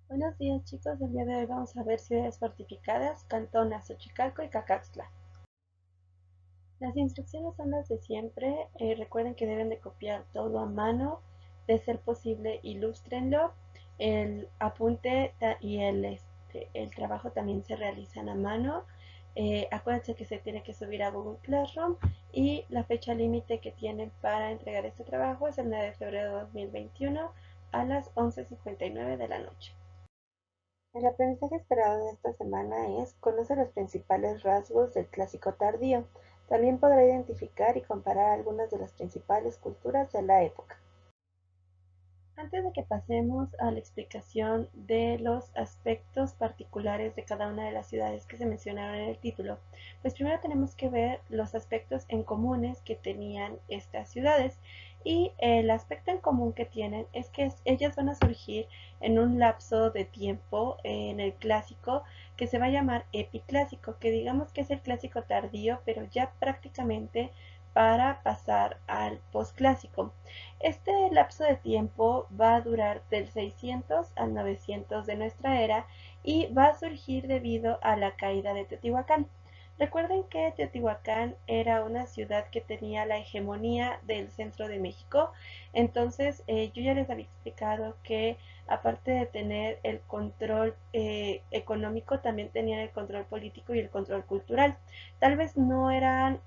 Buenos días chicos, el día de hoy vamos a ver ciudades fortificadas, Cantona, Xochicalco y Cacaxtla. Las instrucciones son las de siempre, recuerden que deben de copiar todo a mano, de ser posible ilústrenlo, el apunte y el trabajo también se realizan a mano. Acuérdense que se tiene que subir a Google Classroom y la fecha límite que tienen para entregar este trabajo es el 9 de febrero de 2021 a las 11:59 de la noche. El aprendizaje esperado de esta semana es: conoce los principales rasgos del clásico tardío. También podrá identificar y comparar algunas de las principales culturas de la época. Antes de que pasemos a la explicación de los aspectos particulares de cada una de las ciudades que se mencionaron en el título, pues primero tenemos que ver los aspectos en comunes que tenían estas ciudades. Y el aspecto en común que tienen es que ellas van a surgir en un lapso de tiempo en el clásico que se va a llamar epiclásico, que digamos que es el clásico tardío, pero ya prácticamente para pasar al posclásico. Este lapso de tiempo va a durar del 600 al 900 de nuestra era y va a surgir debido a la caída de Teotihuacán. Recuerden que Teotihuacán era una ciudad que tenía la hegemonía del centro de México. Entonces yo ya les había explicado que aparte de tener el control económico, también tenían el control político y el control cultural. Tal vez no eran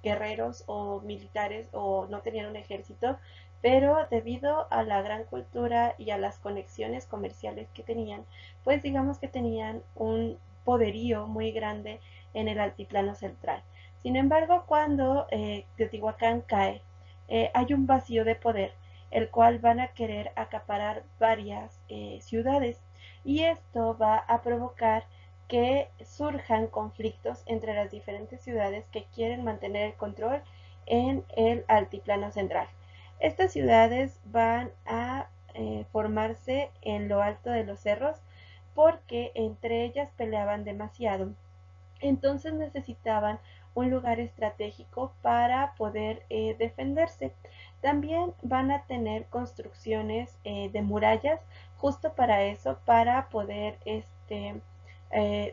guerreros o militares o no tenían un ejército, pero debido a la gran cultura y a las conexiones comerciales que tenían, pues digamos que tenían un poderío muy grande en el altiplano central. Sin embargo, cuando Teotihuacán cae, hay un vacío de poder, el cual van a querer acaparar varias ciudades, y esto va a provocar que surjan conflictos entre las diferentes ciudades que quieren mantener el control en el altiplano central. Estas ciudades van a formarse en lo alto de los cerros porque entre ellas peleaban demasiado. Entonces necesitaban un lugar estratégico para poder defenderse. También van a tener construcciones de murallas justo para eso, para poder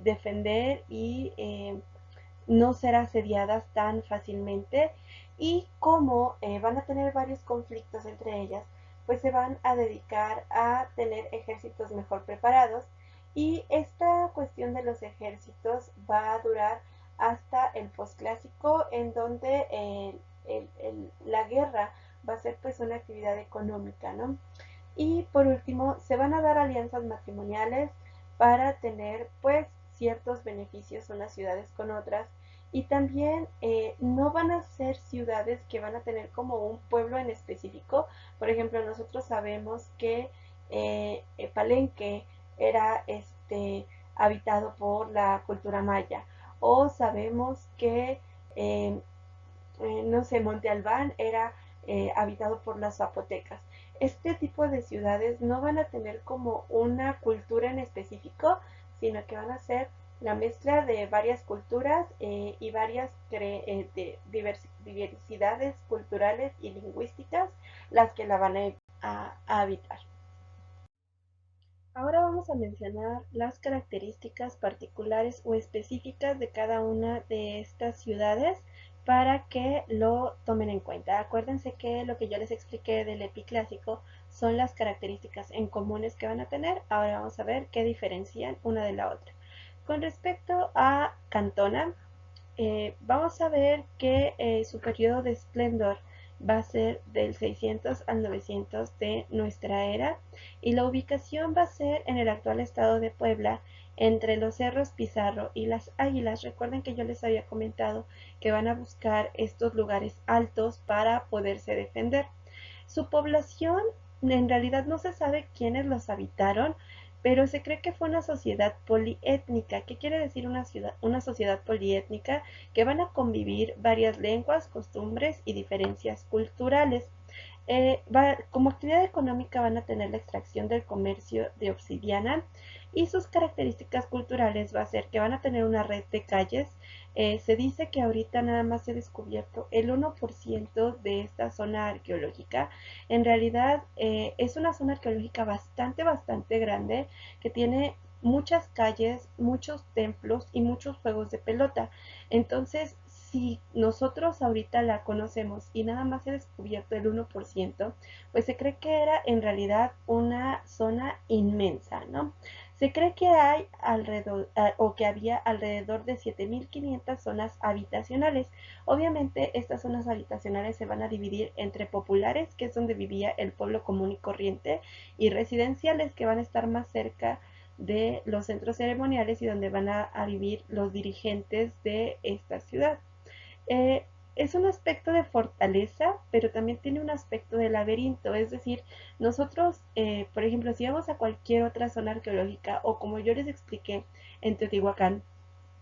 defender y no ser asediadas tan fácilmente. Y como van a tener varios conflictos entre ellas, pues se van a dedicar a tener ejércitos mejor preparados, y esta cuestión de los ejércitos va a durar hasta el posclásico, en donde la guerra va a ser pues una actividad económica, ¿no? Y por último, se van a dar alianzas matrimoniales para tener pues ciertos beneficios unas ciudades con otras, y también no van a ser ciudades que van a tener como un pueblo en específico. Por ejemplo, nosotros sabemos que Palenque era habitado por la cultura maya, o sabemos que eh, no sé, Monte Albán era habitado por las zapotecas. Este tipo de ciudades no van a tener como una cultura en específico, sino que van a ser la mezcla de varias culturas y varias diversidades culturales y lingüísticas las que la van a habitar. Ahora vamos a mencionar las características particulares o específicas de cada una de estas ciudades para que lo tomen en cuenta. Acuérdense que lo que yo les expliqué del epiclásico son las características en comunes que van a tener. Ahora vamos a ver qué diferencian una de la otra. Con respecto a Cantona, vamos a ver que su periodo de esplendor va a ser del 600 al 900 de nuestra era, y la ubicación va a ser en el actual estado de Puebla, entre los cerros Pizarro y las Águilas. Recuerden que yo les había comentado que van a buscar estos lugares altos para poderse defender. Su población, en realidad no se sabe quiénes los habitaron, pero se cree que fue una sociedad poliétnica. ¿Qué quiere decir una sociedad poliétnica? Que van a convivir varias lenguas, costumbres y diferencias culturales. Como actividad económica van a tener la extracción del comercio de obsidiana y sus características culturales va a ser que van a tener una red de calles. Se dice que ahorita nada más se ha descubierto el 1% de esta zona arqueológica. En realidad es una zona arqueológica bastante grande que tiene muchas calles, muchos templos y muchos juegos de pelota. Entonces, si nosotros ahorita la conocemos y nada más se ha descubierto el 1%, pues se cree que era en realidad una zona inmensa, ¿no? Se cree que hay alrededor, o que había alrededor de 7.500 zonas habitacionales. Obviamente estas zonas habitacionales se van a dividir entre populares, que es donde vivía el pueblo común y corriente, y residenciales, que van a estar más cerca de los centros ceremoniales y donde van a vivir los dirigentes de esta ciudad. Eh, es un aspecto de fortaleza, pero también tiene un aspecto de laberinto, es decir, nosotros, por ejemplo, si vamos a cualquier otra zona arqueológica o como yo les expliqué en Teotihuacán,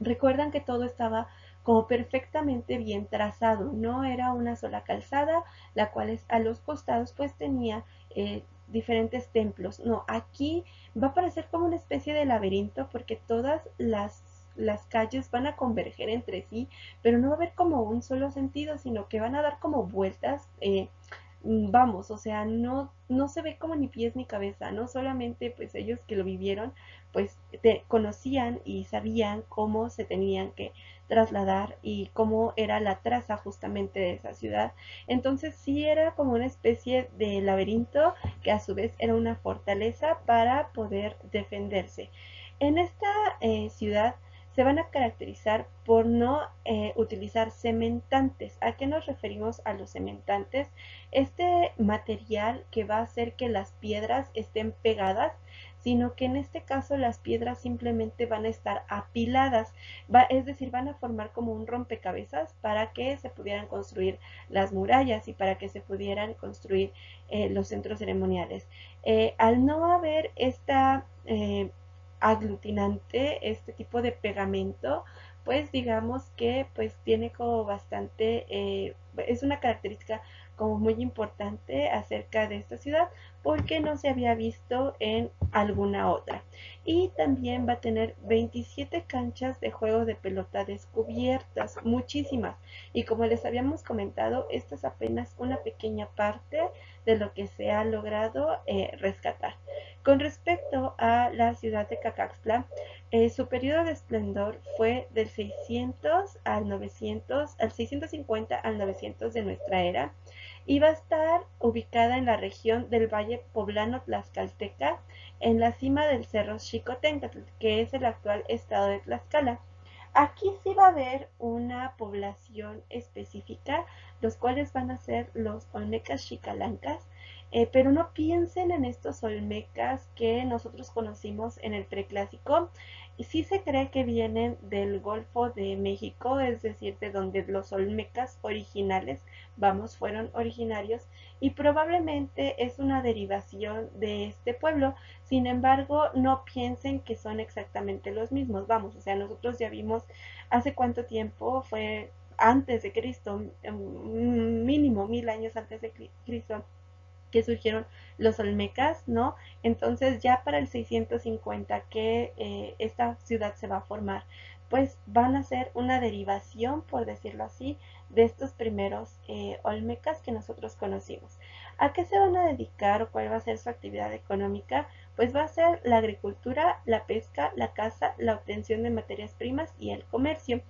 recuerdan que todo estaba como perfectamente bien trazado, no era una sola calzada, la cual a los costados pues tenía diferentes templos. No, aquí va a parecer como una especie de laberinto porque todas las calles van a converger entre sí, pero no va a haber como un solo sentido, sino que van a dar como vueltas. Vamos, o sea, no se ve como ni pies ni cabeza, no solamente pues ellos que lo vivieron, pues conocían y sabían cómo se tenían que trasladar y cómo era la traza justamente de esa ciudad. Entonces sí era como una especie de laberinto que a su vez era una fortaleza para poder defenderse. En esta ciudad se van a caracterizar por no utilizar cementantes. ¿A qué nos referimos a los cementantes? Este material que va a hacer que las piedras estén pegadas, sino que en este caso las piedras simplemente van a estar apiladas, es decir, van a formar como un rompecabezas para que se pudieran construir las murallas y para que se pudieran construir los centros ceremoniales. Al no haber esta aglutinante, este tipo de pegamento, pues digamos que pues tiene como bastante, es una característica como muy importante acerca de esta ciudad porque no se había visto en alguna otra. Y también va a tener 27 canchas de juego de pelota descubiertas, muchísimas. Y como les habíamos comentado, esta es apenas una pequeña parte de lo que se ha logrado rescatar. Con respecto a la ciudad de Cacaxtla, su periodo de esplendor fue del 600 al 900, al 650 al 900 de nuestra era y va a estar ubicada en la región del Valle Poblano Tlaxcalteca, en la cima del cerro Xicoténcatl, que es el actual estado de Tlaxcala. Aquí sí va a haber una población específica, los cuales van a ser los olmecas xicalancas, pero no piensen en estos olmecas que nosotros conocimos en el preclásico. Sí se cree que vienen del Golfo de México, es decir, de donde los olmecas originales, vamos, fueron originarios y probablemente es una derivación de este pueblo. Sin embargo, no piensen que son exactamente los mismos. Vamos, o sea, nosotros ya vimos hace cuánto tiempo fue antes de Cristo, mínimo 1000 años antes de Cristo, que surgieron los olmecas, ¿no? Entonces ya para el 650 que esta ciudad se va a formar, pues van a ser una derivación, por decirlo así, de estos primeros olmecas que nosotros conocimos. ¿A qué se van a dedicar o cuál va a ser su actividad económica? Pues va a ser la agricultura, la pesca, la caza, la obtención de materias primas y el comercio.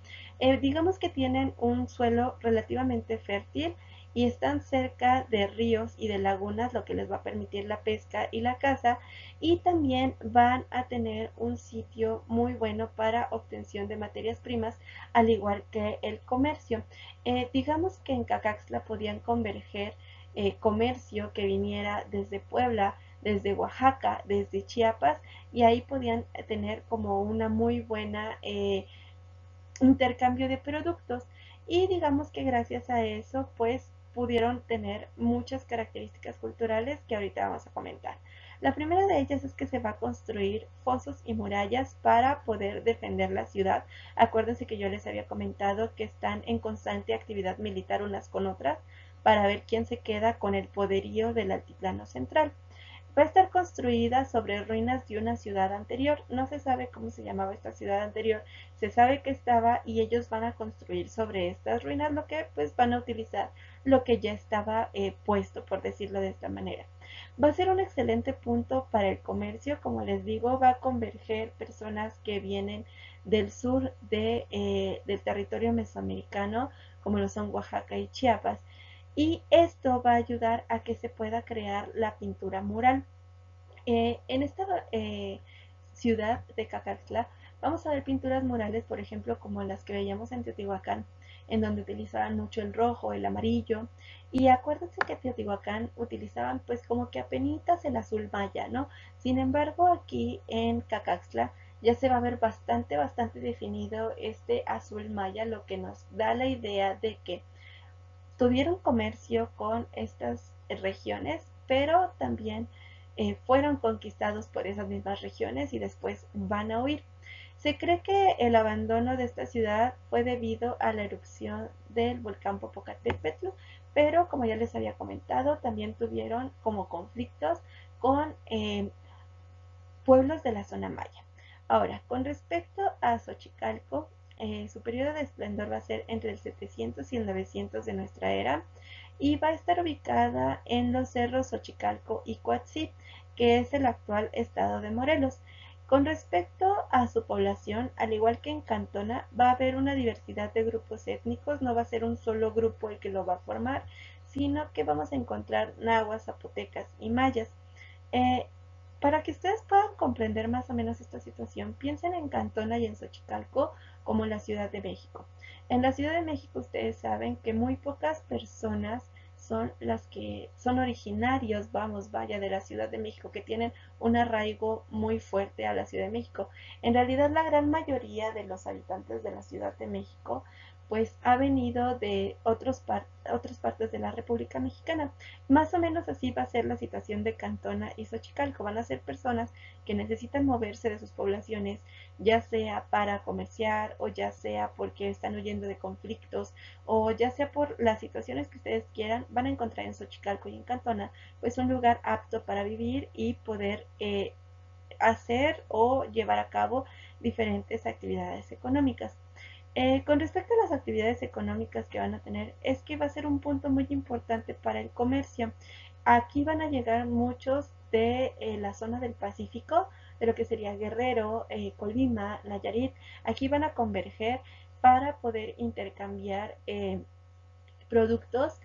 Digamos que tienen un suelo relativamente fértil y están cerca de ríos y de lagunas, lo que les va a permitir la pesca y la caza, y también van a tener un sitio muy bueno para obtención de materias primas, al igual que el comercio. Digamos que en Cacaxtla podían converger comercio que viniera desde Puebla, desde Oaxaca, desde Chiapas, y ahí podían tener como una muy buena intercambio de productos y digamos que gracias a eso pues pudieron tener muchas características culturales que ahorita vamos a comentar. La primera de ellas es que se va a construir fosos y murallas para poder defender la ciudad. Acuérdense que yo les había comentado que están en constante actividad militar unas con otras. para ver quién se queda con el poderío del altiplano central. Va a estar construida sobre ruinas de una ciudad anterior. No se sabe cómo se llamaba esta ciudad anterior. Se sabe que estaba y ellos van a construir sobre estas ruinas lo que pues van a utilizar lo que ya estaba puesto, por decirlo de esta manera. Va a ser un excelente punto para el comercio. Como les digo, va a converger personas que vienen del sur del territorio mesoamericano, como lo son Oaxaca y Chiapas, y esto va a ayudar a que se pueda crear la pintura mural. En esta ciudad de Cacaxtla vamos a ver pinturas murales, por ejemplo, como las que veíamos en Teotihuacán, en donde utilizaban mucho el rojo, el amarillo, y acuérdense que Teotihuacán utilizaban pues como que apenitas el azul maya, ¿no? Sin embargo, aquí en Cacaxtla ya se va a ver bastante definido este azul maya, lo que nos da la idea de que tuvieron comercio con estas regiones, pero también fueron conquistados por esas mismas regiones y después van a huir. Se cree que el abandono de esta ciudad fue debido a la erupción del volcán Popocatépetl, pero como ya les había comentado, también tuvieron como conflictos con pueblos de la zona maya. Ahora, con respecto a Xochicalco, su periodo de esplendor va a ser entre el 700 y el 900 de nuestra era y va a estar ubicada en los cerros Xochicalco y Coatzí, que es el actual estado de Morelos. Con respecto a su población, al igual que en Cantona, va a haber una diversidad de grupos étnicos, no va a ser un solo grupo el que lo va a formar, sino que vamos a encontrar nahuas, zapotecas y mayas. Eh, para que ustedes puedan comprender más o menos esta situación, piensen en Cantona y en Xochicalco como la Ciudad de México. En la Ciudad de México ustedes saben que muy pocas personas son las que son originarios, vamos, vaya, de la Ciudad de México, que tienen un arraigo muy fuerte a la Ciudad de México. En realidad, la gran mayoría de los habitantes de la Ciudad de México pues ha venido de otras partes de la República Mexicana. Más o menos así va a ser la situación de Cantona y Xochicalco. Van a ser personas que necesitan moverse de sus poblaciones, ya sea para comerciar o ya sea porque están huyendo de conflictos o ya sea por las situaciones que ustedes quieran. Van a encontrar en Xochicalco y en Cantona pues un lugar apto para vivir y poder hacer o llevar a cabo diferentes actividades económicas. Con respecto a las actividades económicas que van a tener, es que va a ser un punto muy importante para el comercio. Aquí van a llegar muchos de la zona del Pacífico, de lo que sería Guerrero, Colima, Nayarit. Aquí van a converger para poder intercambiar productos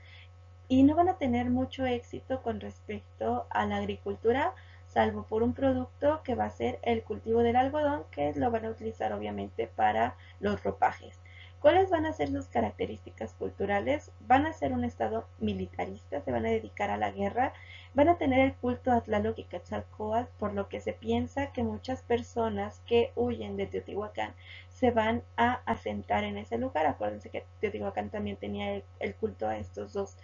y no van a tener mucho éxito con respecto a la agricultura, salvo por un producto que va a ser el cultivo del algodón, que lo van a utilizar obviamente para los ropajes. ¿Cuáles van a ser sus características culturales? Van a ser un estado militarista, se van a dedicar a la guerra, van a tener el culto a Tlaloc y Quetzalcóatl, por lo que se piensa que muchas personas que huyen de Teotihuacán se van a asentar en ese lugar. Acuérdense que Teotihuacán también tenía el culto a estos dos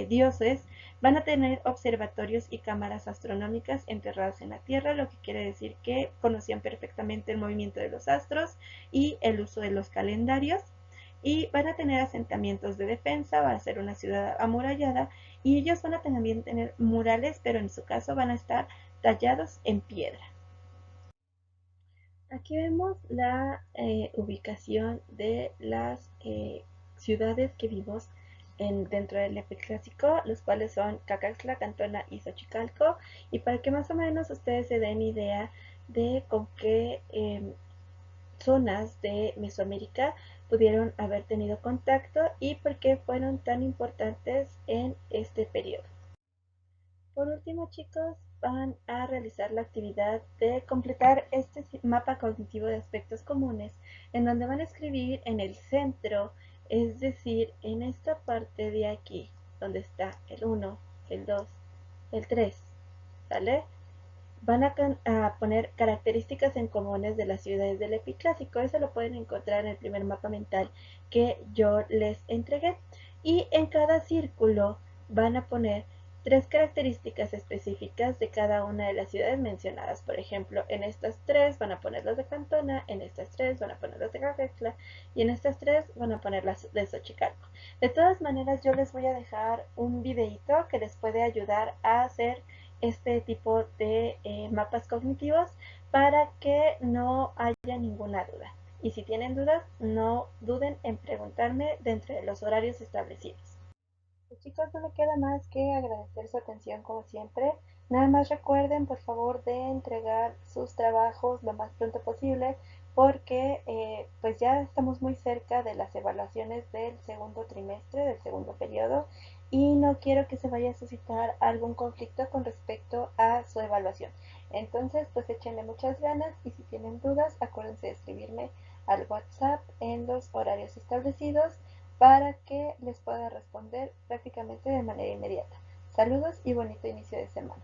dioses. Van a tener observatorios y cámaras astronómicas enterradas en la Tierra, lo que quiere decir que conocían perfectamente el movimiento de los astros y el uso de los calendarios. Y van a tener asentamientos de defensa, va a ser una ciudad amurallada y ellos van a también tener murales, pero en su caso van a estar tallados en piedra. Aquí vemos la ubicación de las ciudades que vimos dentro del epiclásico, los cuales son Cacaxtla, Cantona y Xochicalco, y para que más o menos ustedes se den idea de con qué zonas de Mesoamérica pudieron haber tenido contacto y por qué fueron tan importantes en este periodo. Por último, chicos, van a realizar la actividad de completar este mapa cognitivo de aspectos comunes, en donde van a escribir en el centro, es decir, en esta parte de aquí, donde está el 1, el 2, el 3, ¿sale? Van a poner características en comunes de las ciudades del epiclásico. Eso lo pueden encontrar en el primer mapa mental que yo les entregué. Y en cada círculo van a poner tres características específicas de cada una de las ciudades mencionadas. Por ejemplo, en estas tres van a poner las de Cantona, en estas tres van a poner las de Cacaxtla y en estas tres van a poner las de Xochicalco. De todas maneras, yo les voy a dejar un videito que les puede ayudar a hacer este tipo de mapas cognitivos para que no haya ninguna duda. Y si tienen dudas, no duden en preguntarme dentro de los horarios establecidos. Pues chicos, no me queda más que agradecer su atención como siempre. Nada más recuerden, por favor, de entregar sus trabajos lo más pronto posible porque pues ya estamos muy cerca de las evaluaciones del segundo trimestre, del segundo periodo, y no quiero que se vaya a suscitar algún conflicto con respecto a su evaluación. Entonces, pues échenle muchas ganas y si tienen dudas, acuérdense de escribirme al WhatsApp en los horarios establecidos para que les pueda responder prácticamente de manera inmediata. Saludos y bonito inicio de semana.